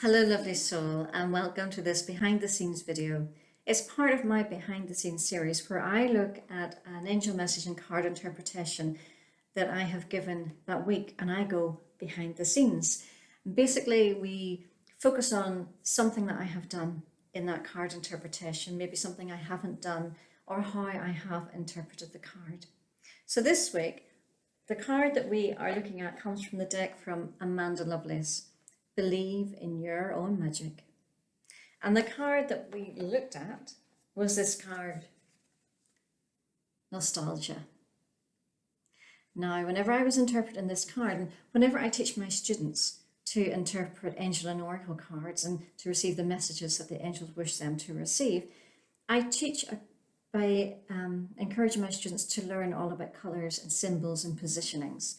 Hello, lovely soul, and welcome to this behind the scenes video. It's part of my behind the scenes series where I look at an angel message and card interpretation that I have given that week and I go behind the scenes. Basically, we focus on something that I have done in that card interpretation, maybe something I haven't done, or how I have interpreted the card. So this week, the card that we are looking at comes from the deck from Amanda Lovelace. Believe in your own magic. And the card that we looked at was this card, Nostalgia. Now, whenever I was interpreting this card, and whenever I teach my students to interpret angel and oracle cards and to receive the messages that the angels wish them to receive, I teach by encouraging my students to learn all about colours and symbols and positionings.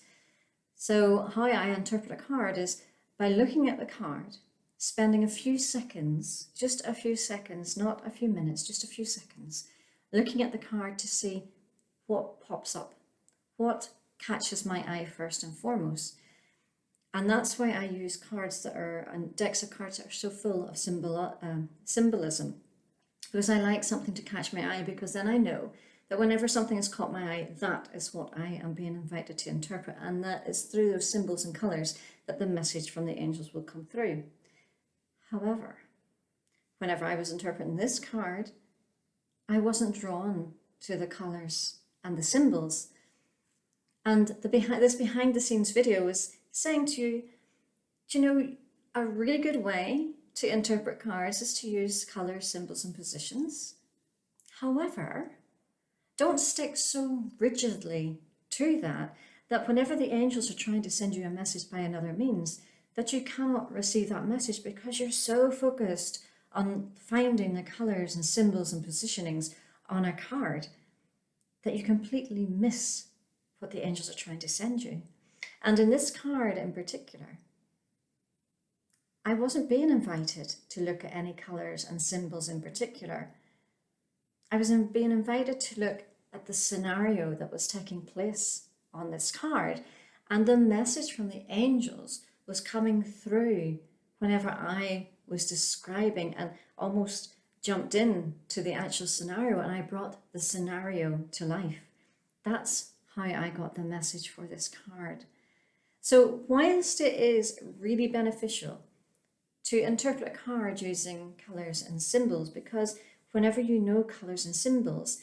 So how I interpret a card is by looking at the card, spending a few seconds, just a few seconds, not a few minutes, just a few seconds, looking at the card to see what pops up, what catches my eye first and foremost. And that's why I use cards that are, and decks of cards that are so full of symbolism, because I like something to catch my eye, because then I know that whenever something has caught my eye, that is what I am being invited to interpret, and that is through those symbols and colours that the message from the angels will come through. However, whenever I was interpreting this card, I wasn't drawn to the colours and the symbols. And this behind the scenes video is saying to you, do you know, a really good way to interpret cards is to use colours, symbols and positions. However, don't stick so rigidly to that whenever the angels are trying to send you a message by another means, that you cannot receive that message because you're so focused on finding the colours and symbols and positionings on a card that you completely miss what the angels are trying to send you. And in this card in particular, I wasn't being invited to look at any colours and symbols in particular. I was being invited to look at the scenario that was taking place on this card, and the message from the angels was coming through whenever I was describing and almost jumped in to the actual scenario, and I brought the scenario to life. That's how I got the message for this card. So whilst it is really beneficial to interpret a card using colours and symbols, because whenever you know colours and symbols,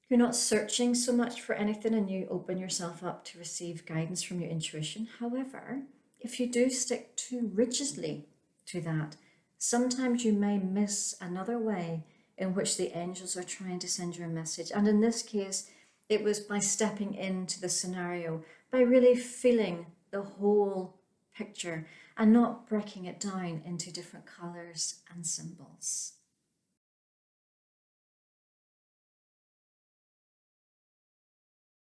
you're not searching so much for anything and you open yourself up to receive guidance from your intuition. However, if you do stick too rigidly to that, sometimes you may miss another way in which the angels are trying to send you a message. And in this case, it was by stepping into the scenario, by really feeling the whole picture and not breaking it down into different colours and symbols.